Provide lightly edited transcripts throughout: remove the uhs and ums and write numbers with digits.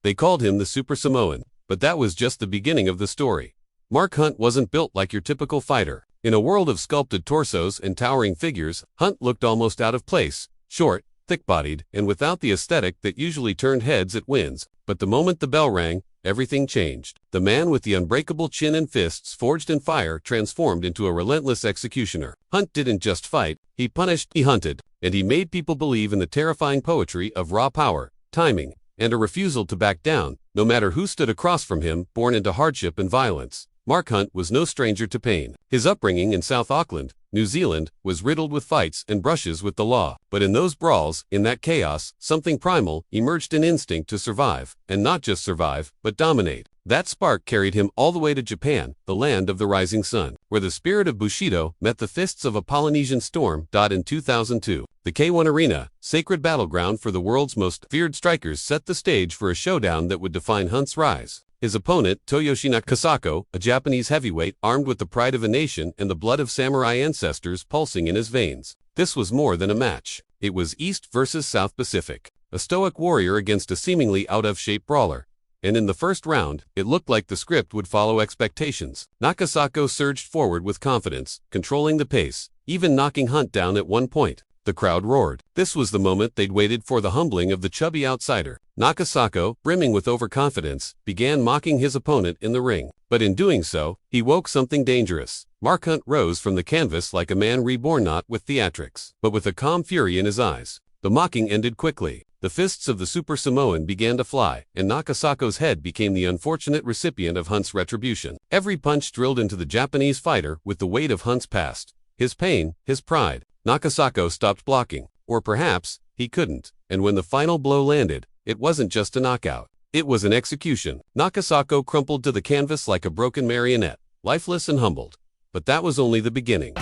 They called him the Super Samoan, but that was just the beginning of the story. Mark Hunt wasn't built like your typical fighter. In a world of sculpted torsos and towering figures, Hunt looked almost out of place, short, thick-bodied, and without the aesthetic that usually turned heads at wins. But the moment the bell rang, everything changed. The man with the unbreakable chin and fists forged in fire transformed into a relentless executioner. Hunt didn't just fight, he punished, he hunted, and he made people believe in the terrifying poetry of raw power, timing, and a refusal to back down, no matter who stood across from him, born into hardship and violence. Mark Hunt was no stranger to pain. His upbringing in South Auckland, New Zealand, was riddled with fights and brushes with the law. But in those brawls, in that chaos, something primal emerged, an instinct to survive, and not just survive, but dominate. That spark carried him all the way to Japan, the land of the rising sun, where the spirit of Bushido met the fists of a Polynesian storm. In 2002, the K1 Arena, sacred battleground for the world's most feared strikers, set the stage for a showdown that would define Hunt's rise. His opponent, Toyoshi Nakasako, a Japanese heavyweight armed with the pride of a nation and the blood of samurai ancestors pulsing in his veins. This was more than a match. It was East versus South Pacific, a stoic warrior against a seemingly out-of-shape brawler. And in the first round, it looked like the script would follow expectations. Nakasako surged forward with confidence, controlling the pace, even knocking Hunt down at one point. The crowd roared. This was the moment they'd waited for, the humbling of the chubby outsider. Nakasako, brimming with overconfidence, began mocking his opponent in the ring. But in doing so, he woke something dangerous. Mark Hunt rose from the canvas like a man reborn, not with theatrics, but with a calm fury in his eyes. The mocking ended quickly. The fists of the Super Samoan began to fly, and Nakasako's head became the unfortunate recipient of Hunt's retribution. Every punch drilled into the Japanese fighter with the weight of Hunt's past, his pain, his pride. Nakasako stopped blocking, or perhaps, he couldn't, and when the final blow landed, it wasn't just a knockout. It was an execution. Nakasako crumpled to the canvas like a broken marionette, lifeless and humbled. But that was only the beginning.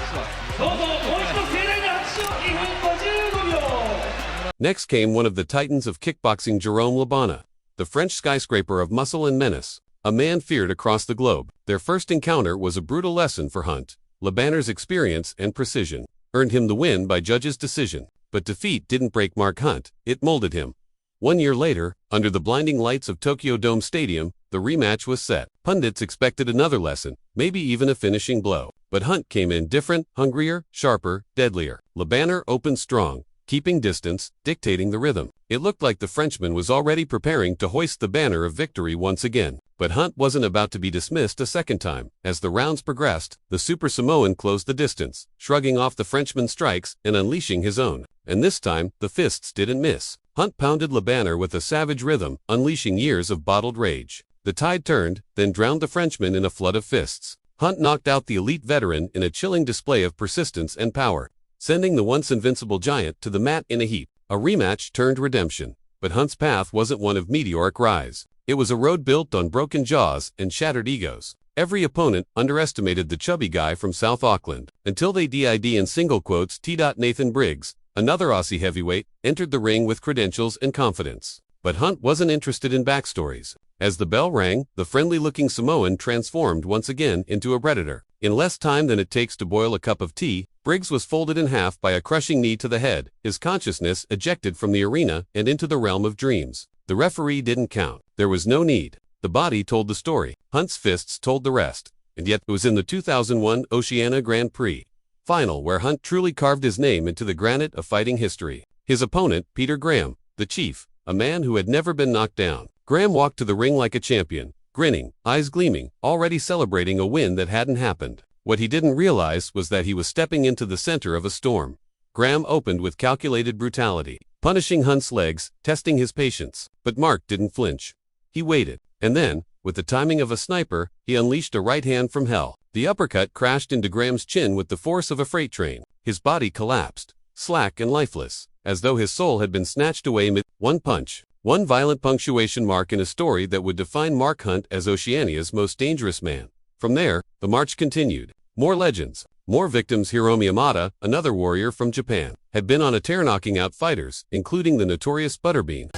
Next came one of the titans of kickboxing, Jerome Labana, the French skyscraper of muscle and menace, a man feared across the globe. Their first encounter was a brutal lesson for Hunt. Labana's experience and precision earned him the win by judges' decision. But defeat didn't break Mark Hunt, it molded him. 1 year later, under the blinding lights of Tokyo Dome Stadium, the rematch was set. Pundits expected another lesson, maybe even a finishing blow. But Hunt came in different, hungrier, sharper, deadlier. Labana opened strong, keeping distance, dictating the rhythm. It looked like the Frenchman was already preparing to hoist the banner of victory once again. But Hunt wasn't about to be dismissed a second time. As the rounds progressed, the Super Samoan closed the distance, shrugging off the Frenchman's strikes and unleashing his own. And this time, the fists didn't miss. Hunt pounded Labana with a savage rhythm, unleashing years of bottled rage. The tide turned, then drowned the Frenchman in a flood of fists. Hunt knocked out the elite veteran in a chilling display of persistence and power, sending the once invincible giant to the mat in a heap. A rematch turned redemption. But Hunt's path wasn't one of meteoric rise. It was a road built on broken jaws and shattered egos. Every opponent underestimated the chubby guy from South Auckland, until they did in single quotes. Nathan Briggs, another Aussie heavyweight, entered the ring with credentials and confidence. But Hunt wasn't interested in backstories. As the bell rang, the friendly-looking Samoan transformed once again into a predator. In less time than it takes to boil a cup of tea, Briggs was folded in half by a crushing knee to the head, his consciousness ejected from the arena and into the realm of dreams. The referee didn't count. There was no need. The body told the story. Hunt's fists told the rest. And yet it was in the 2001 Oceania Grand Prix final where Hunt truly carved his name into the granite of fighting history. His opponent, Peter Graham, the Chief, a man who had never been knocked down. Graham walked to the ring like a champion, grinning, eyes gleaming, already celebrating a win that hadn't happened. What he didn't realize was that he was stepping into the center of a storm. Graham opened with calculated brutality, punishing Hunt's legs, testing his patience. But Mark didn't flinch. He waited, and then, with the timing of a sniper, he unleashed a right hand from hell. The uppercut crashed into Graham's chin with the force of a freight train. His body collapsed, slack and lifeless, as though his soul had been snatched away mid one punch. One violent punctuation mark in a story that would define Mark Hunt as Oceania's most dangerous man. From there, the march continued. More legends, more victims. Hiromi Yamada, another warrior from Japan, had been on a tear, knocking out fighters, including the notorious Butterbean.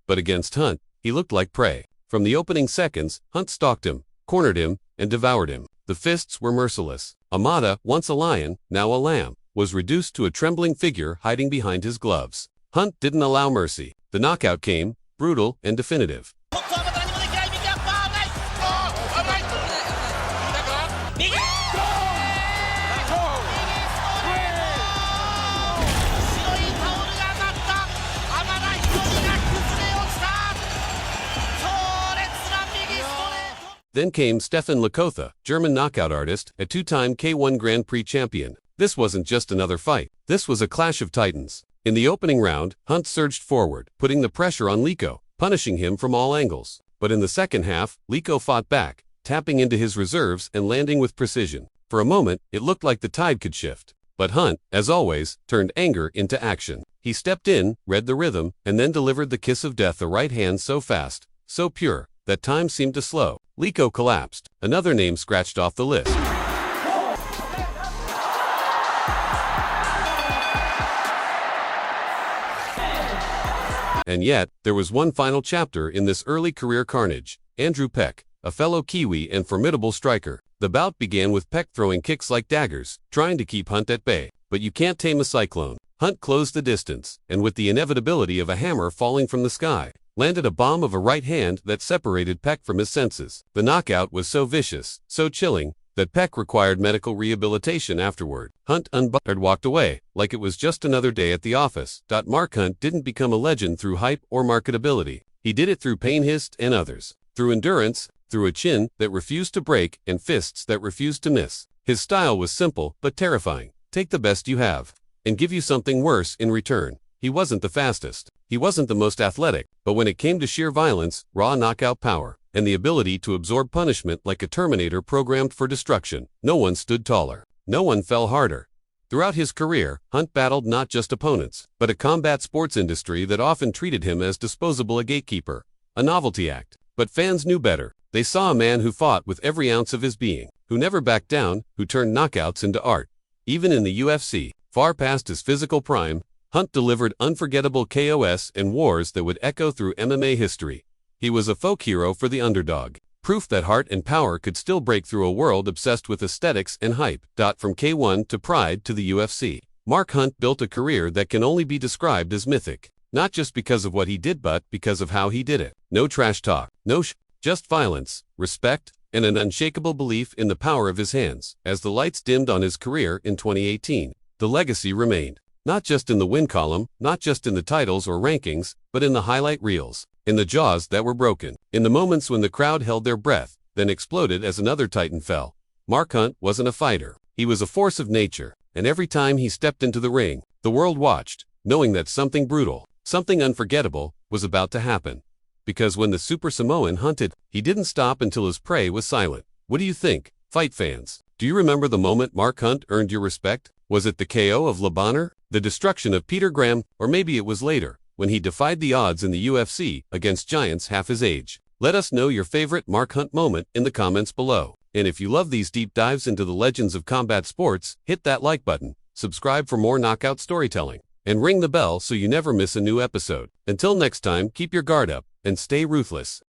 But against Hunt, he looked like prey. From the opening seconds, Hunt stalked him, cornered him, and devoured him. The fists were merciless. Amada, once a lion, now a lamb, was reduced to a trembling figure hiding behind his gloves. Hunt didn't allow mercy. The knockout came, brutal and definitive. Then came Stefan Lakotha, German knockout artist, a two-time K1 Grand Prix champion. This wasn't just another fight. This was a clash of titans. In the opening round, Hunt surged forward, putting the pressure on Liko, punishing him from all angles. But in the second half, Liko fought back, tapping into his reserves and landing with precision. For a moment, it looked like the tide could shift. But Hunt, as always, turned anger into action. He stepped in, read the rhythm, and then delivered the kiss of death, a right hand so fast, so pure, that time seemed to slow. Liko collapsed, another name scratched off the list. And yet, there was one final chapter in this early career carnage. Andrew Peck, a fellow Kiwi and formidable striker. The bout began with Peck throwing kicks like daggers, trying to keep Hunt at bay. But you can't tame a cyclone. Hunt closed the distance, and with the inevitability of a hammer falling from the sky, landed a bomb of a right hand that separated Peck from his senses. The knockout was so vicious, so chilling, that Peck required medical rehabilitation afterward. Hunt unbuttered walked away, like it was just another day at the office. Mark Hunt didn't become a legend through hype or marketability. He did it through pain, his and others. Through endurance, through a chin that refused to break and fists that refused to miss. His style was simple but terrifying. Take the best you have, and give you something worse in return. He wasn't the fastest. He wasn't the most athletic, but when it came to sheer violence, raw knockout power, and the ability to absorb punishment like a Terminator programmed for destruction, no one stood taller. No one fell harder. Throughout his career, Hunt battled not just opponents, but a combat sports industry that often treated him as disposable, a gatekeeper, a novelty act. But fans knew better. They saw a man who fought with every ounce of his being, who never backed down, who turned knockouts into art. Even in the UFC, far past his physical prime, Hunt delivered unforgettable KOs and wars that would echo through MMA history. He was a folk hero for the underdog, proof that heart and power could still break through a world obsessed with aesthetics and hype. From K1 to Pride to the UFC, Mark Hunt built a career that can only be described as mythic. Not just because of what he did, but because of how he did it. No trash talk, just violence, respect, and an unshakable belief in the power of his hands. As the lights dimmed on his career in 2018, the legacy remained. Not just in the win column, not just in the titles or rankings, but in the highlight reels, in the jaws that were broken, in the moments when the crowd held their breath, then exploded as another titan fell. Mark Hunt wasn't a fighter. He was a force of nature, and every time he stepped into the ring, the world watched, knowing that something brutal, something unforgettable, was about to happen. Because when the Super Samoan hunted, he didn't stop until his prey was silent. What do you think, fight fans? Do you remember the moment Mark Hunt earned your respect? Was it the KO of Labanner, the destruction of Peter Graham, or maybe it was later, when he defied the odds in the UFC against giants half his age? Let us know your favorite Mark Hunt moment in the comments below. And if you love these deep dives into the legends of combat sports, hit that like button, subscribe for more knockout storytelling, and ring the bell so you never miss a new episode. Until next time, keep your guard up and stay ruthless.